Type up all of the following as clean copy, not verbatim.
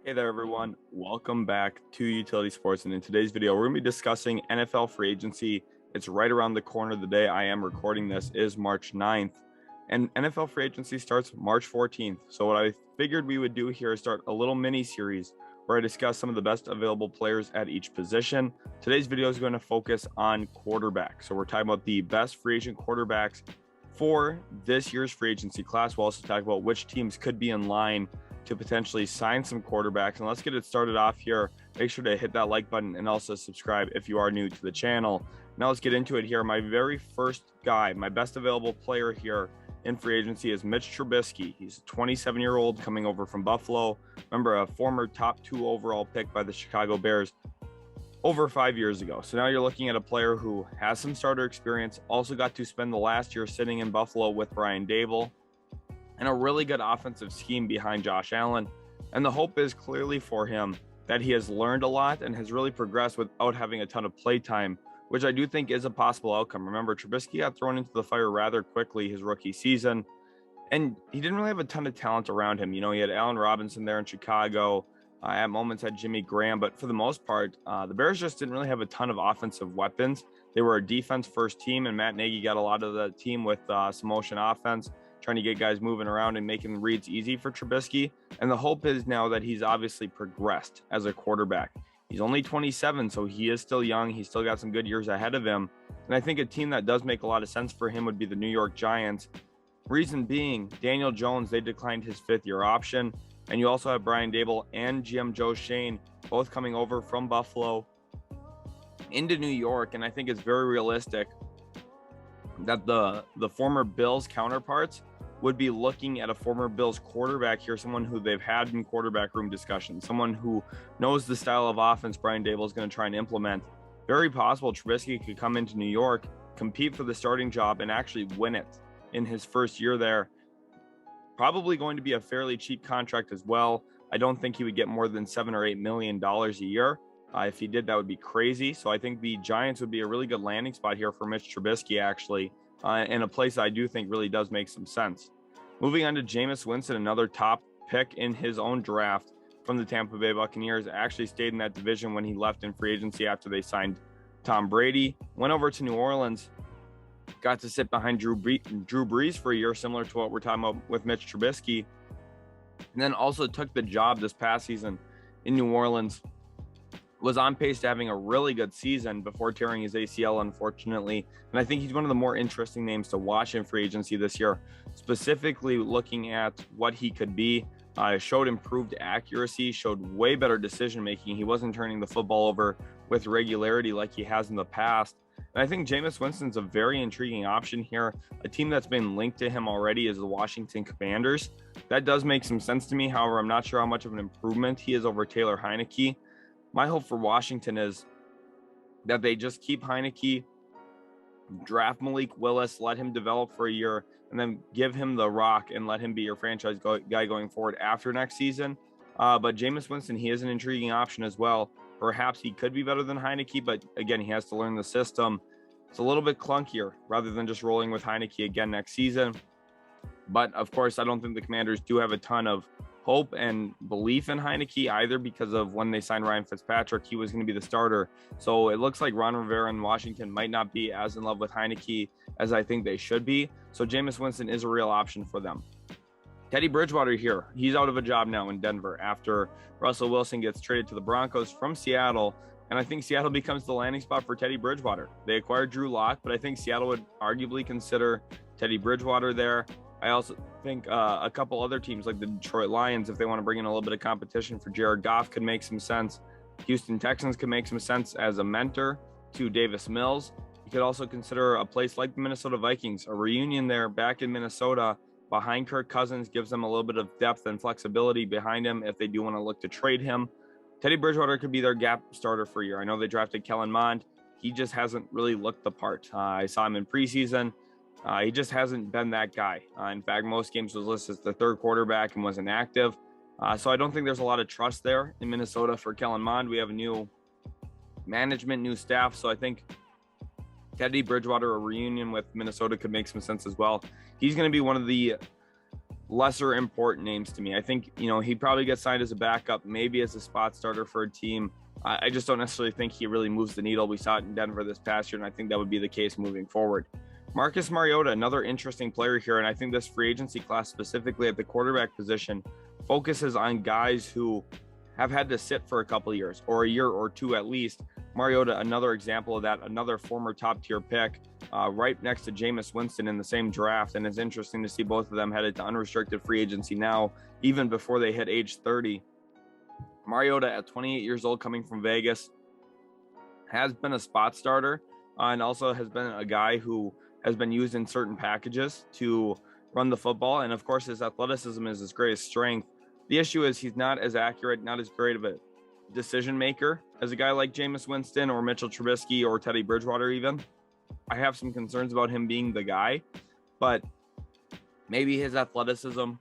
Hey there, everyone. Welcome back to Utility Sports. And in today's video, we're going to be discussing NFL free agency. It's right around the corner. The day I am recording this is March 9th. And NFL free agency starts March 14th. So what I figured we would do here is start a little mini series where I discuss some of the best available players at each position. Today's video is going to focus on quarterback. So we're talking about the best free agent quarterbacks for this year's free agency class. We'll also talk about which teams could be in line to potentially sign some quarterbacks. And let's get it started off here. Make sure to hit that like button and also subscribe if you are new to the channel. Now let's get into it here. My very first guy, my best available player here in free agency is Mitch Trubisky. He's a 27-year-old coming over from Buffalo. Remember, a former top 2 overall pick by the Chicago Bears over 5 years ago. So now you're looking at a player who has some starter experience, also got to spend the last year sitting in Buffalo with Brian Daboll, and a really good offensive scheme behind Josh Allen. And the hope is clearly for him that he has learned a lot and has really progressed without having a ton of play time, which I do think is a possible outcome. Remember, Trubisky got thrown into the fire rather quickly his rookie season, and he didn't really have a ton of talent around him. You know, he had Allen Robinson there in Chicago. At moments had Jimmy Graham, but for the most part, the Bears just didn't really have a ton of offensive weapons. They were a defense-first team, and Matt Nagy got a lot of the team with some motion offense, trying to get guys moving around and making reads easy for Trubisky. And the hope is now that he's obviously progressed as a quarterback. He's only 27, so he is still young. He's still got some good years ahead of him. And I think a team that does make a lot of sense for him would be the New York Giants. Reason being, Daniel Jones, they declined his 5th-year option. And you also have Brian Daboll and GM Joe Shane both coming over from Buffalo into New York. And I think it's very realistic that the former Bills counterparts would be looking at a former Bills quarterback here, someone who they've had in quarterback room discussions, someone who knows the style of offense Brian Daboll is going to try and implement. Very possible Trubisky could come into New York, compete for the starting job, and actually win it in his first year there. Probably going to be a fairly cheap contract as well. I don't think he would get more than $7 or $8 million a year. If he did, that would be crazy. So I think the Giants would be a really good landing spot here for Mitch Trubisky, actually, in a place I do think really does make some sense. Moving on to Jameis Winston, another top pick in his own draft from the Tampa Bay Buccaneers. Actually stayed in that division when he left in free agency after they signed Tom Brady. Went over to New Orleans, got to sit behind Drew Brees for a year, similar to what we're talking about with Mitch Trubisky. And then also took the job this past season in New Orleans. Was on pace to having a really good season before tearing his ACL, unfortunately. And I think he's one of the more interesting names to watch in free agency this year, specifically looking at what he could be. Showed improved accuracy, showed way better decision making. He wasn't turning the football over with regularity like he has in the past. And I think Jameis Winston's a very intriguing option here. A team that's been linked to him already is the Washington Commanders. That does make some sense to me. However, I'm not sure how much of an improvement he is over Taylor Heinicke. My hope for Washington is that they just keep Heinicke, draft Malik Willis, let him develop for a year, and then give him the rock and let him be your franchise guy going forward after next season. But Jameis Winston, he is an intriguing option as well. Perhaps he could be better than Heinicke, but again, he has to learn the system. It's a little bit clunkier rather than just rolling with Heinicke again next season. But of course, I don't think the Commanders do have a ton of hope and belief in Heinicke either, because of when they signed Ryan Fitzpatrick, he was going to be the starter. So it looks like Ron Rivera in Washington might not be as in love with Heinicke as I think they should be. So Jameis Winston is a real option for them. Teddy Bridgewater here. He's out of a job now in Denver after Russell Wilson gets traded to the Broncos from Seattle. And I think Seattle becomes the landing spot for Teddy Bridgewater. They acquired Drew Lock, but I think Seattle would arguably consider Teddy Bridgewater there. I also think a couple other teams like the Detroit Lions, if they want to bring in a little bit of competition for Jared Goff, could make some sense. Houston Texans could make some sense as a mentor to Davis Mills. You could also consider a place like the Minnesota Vikings. A reunion there back in Minnesota behind Kirk Cousins gives them a little bit of depth and flexibility behind him if they do want to look to trade him. Teddy Bridgewater could be their gap starter for a year. I know they drafted Kellen Mond. He just hasn't really looked the part. I saw him in preseason. He just hasn't been that guy. In fact, most games was listed as the 3rd quarterback and was inactive. So I don't think there's a lot of trust there in Minnesota for Kellen Mond. We have a new management, new staff. So I think Teddy Bridgewater, a reunion with Minnesota, could make some sense as well. He's going to be one of the lesser important names to me. I think, he'd probably get signed as a backup, maybe as a spot starter for a team. I just don't necessarily think he really moves the needle. We saw it in Denver this past year, and I think that would be the case moving forward. Marcus Mariota, another interesting player here, and I think this free agency class, specifically at the quarterback position, focuses on guys who have had to sit for a couple of years, or a year or two at least. Mariota, another example of that, another former top-tier pick, right next to Jameis Winston in the same draft, and it's interesting to see both of them headed to unrestricted free agency now, even before they hit age 30. Mariota, at 28 years old, coming from Vegas, has been a spot starter, and also has been a guy who has been used in certain packages to run the football, and of course his athleticism is his greatest strength. The issue is he's not as accurate, not as great of a decision maker as a guy like Jameis Winston or Mitchell Trubisky or Teddy Bridgewater even. I have some concerns about him being the guy, but maybe his athleticism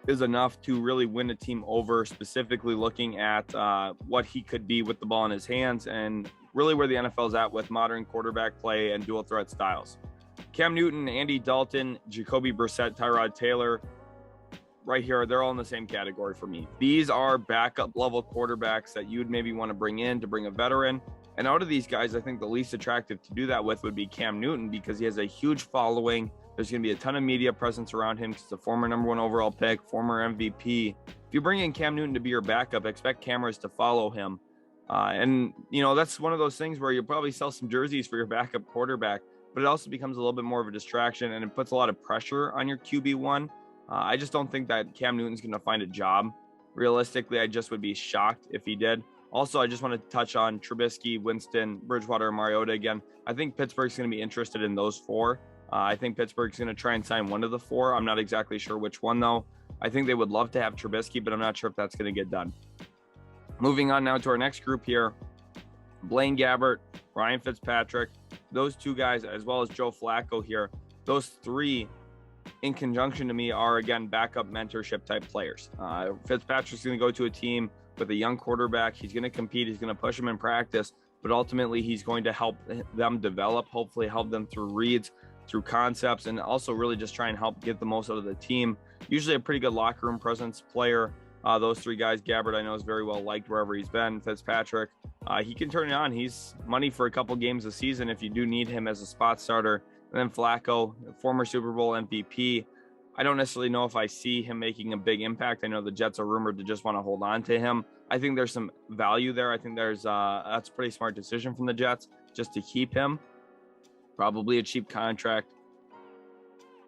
is enough to really win a team over, specifically looking at what he could be with the ball in his hands and really where the NFL is at with modern quarterback play and dual threat styles. Cam Newton, Andy Dalton, Jacoby Brissett, Tyrod Taylor, right here, they're all in the same category for me. These are backup level quarterbacks that you'd maybe want to bring in to bring a veteran. And out of these guys, I think the least attractive to do that with would be Cam Newton, because he has a huge following. There's going to be a ton of media presence around him because he's a former #1 overall pick, former MVP. If you bring in Cam Newton to be your backup, expect cameras to follow him. And that's one of those things where you'll probably sell some jerseys for your backup quarterback, but it also becomes a little bit more of a distraction, and it puts a lot of pressure on your QB1. I just don't think that Cam Newton's going to find a job. Realistically, I just would be shocked if he did. Also, I just want to touch on Trubisky, Winston, Bridgewater, and Mariota again. I think Pittsburgh's going to be interested in those four. I think Pittsburgh's going to try and sign one of the four. I'm not exactly sure which one, though. I think they would love to have Trubisky, but I'm not sure if that's going to get done. Moving on now to our next group here. Blaine Gabbert, Ryan Fitzpatrick, those two guys, as well as Joe Flacco here. Those three, in conjunction to me, are, again, backup mentorship type players. Fitzpatrick's going to go to a team with a young quarterback. He's going to compete. He's going to push them in practice, but ultimately he's going to help them develop, hopefully help them through reads, through concepts, and also really just try and help get the most out of the team. Usually a pretty good locker room presence player. Those three guys, Gabbert, I know, is very well liked wherever he's been. Fitzpatrick, he can turn it on. He's money for a couple games a season if you do need him as a spot starter. And then Flacco, former Super Bowl MVP. I don't necessarily know if I see him making a big impact. I know the Jets are rumored to just want to hold on to him. I think there's some value there. I think that's a pretty smart decision from the Jets just to keep him. Probably a cheap contract.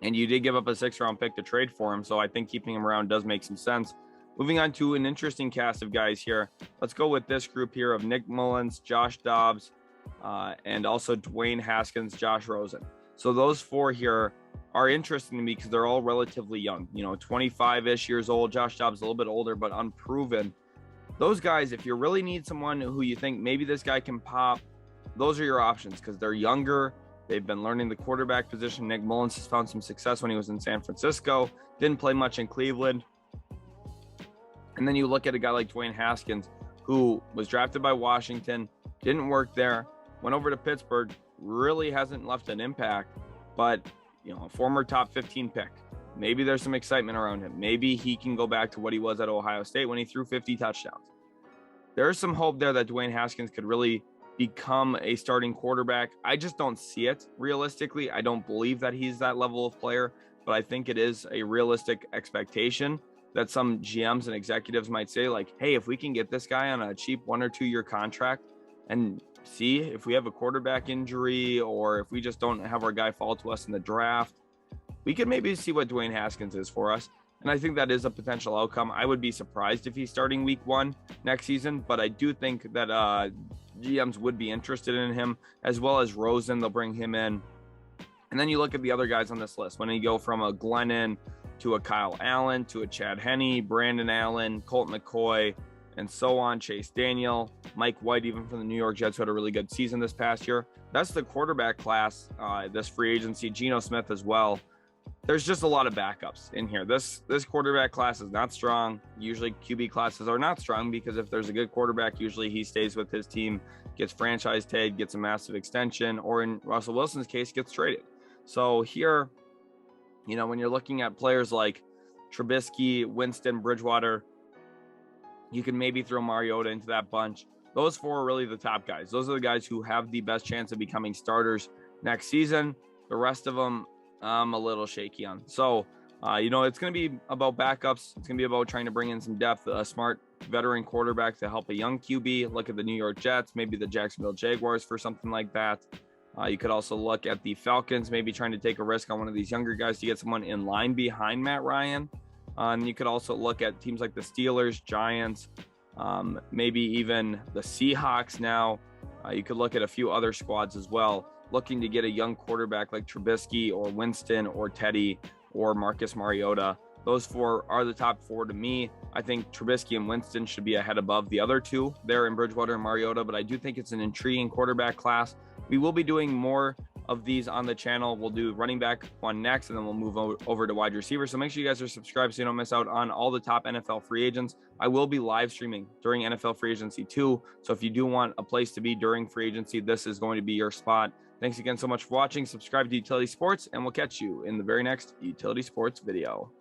And you did give up a 6th-round pick to trade for him, so I think keeping him around does make some sense. Moving on to an interesting cast of guys here. Let's go with this group here of Nick Mullins, Josh Dobbs, and also Dwayne Haskins, Josh Rosen. So those four here are interesting to me because they're all relatively young, 25-ish years old. Josh Dobbs a little bit older, but unproven. Those guys, if you really need someone who you think maybe this guy can pop, those are your options because they're younger. They've been learning the quarterback position. Nick Mullins has found some success when he was in San Francisco. Didn't play much in Cleveland. And then you look at a guy like Dwayne Haskins, who was drafted by Washington, didn't work there, went over to Pittsburgh, really hasn't left an impact, but a former top 15 pick. Maybe there's some excitement around him. Maybe he can go back to what he was at Ohio State when he threw 50 touchdowns. There's some hope there that Dwayne Haskins could really become a starting quarterback. I just don't see it realistically. I don't believe that he's that level of player, but I think it is a realistic expectation that some GMs and executives might say, like, hey, if we can get this guy on a cheap 1 or 2 year contract and see if we have a quarterback injury or if we just don't have our guy fall to us in the draft, we could maybe see what Dwayne Haskins is for us. And I think that is a potential outcome. I would be surprised if he's starting week 1 next season, but I do think that GMs would be interested in him, as well as Rosen. They'll bring him in. And then you look at the other guys on this list. When you go from a Glennon to a Kyle Allen to a Chad Henne, Brandon Allen, Colt McCoy, and so on, Chase Daniel, Mike White, even from the New York Jets, who had a really good season this past year. That's the quarterback class, this free agency. Geno Smith as well. There's just a lot of backups in here. This quarterback class is not strong. Usually QB classes are not strong because if there's a good quarterback, usually he stays with his team, gets franchise tagged, gets a massive extension, or in Russell Wilson's case, gets traded. So here, when you're looking at players like Trubisky, Winston, Bridgewater, you can maybe throw Mariota into that bunch. Those four are really the top guys. Those are the guys who have the best chance of becoming starters next season. The rest of them, I'm a little shaky on. So, it's going to be about backups. It's going to be about trying to bring in some depth, a smart veteran quarterback to help a young QB. Look at the New York Jets, maybe the Jacksonville Jaguars for something like that. You could also look at the Falcons, maybe trying to take a risk on one of these younger guys to get someone in line behind Matt Ryan. And you could also look at teams like the Steelers, Giants, maybe even the Seahawks now. You could look at a few other squads as well, looking to get a young quarterback like Trubisky or Winston or Teddy or Marcus Mariota. Those four are the top four to me. I think Trubisky and Winston should be ahead above the other two there in Bridgewater and Mariota, but I do think it's an intriguing quarterback class. We will be doing more of these on the channel. We'll do running back one next, and then we'll move over to wide receiver. So make sure you guys are subscribed so you don't miss out on all the top NFL free agents. I will be live streaming during NFL free agency too. So if you do want a place to be during free agency, this is going to be your spot. Thanks again so much for watching. Subscribe to Utility Sports, and we'll catch you in the very next Utility Sports video.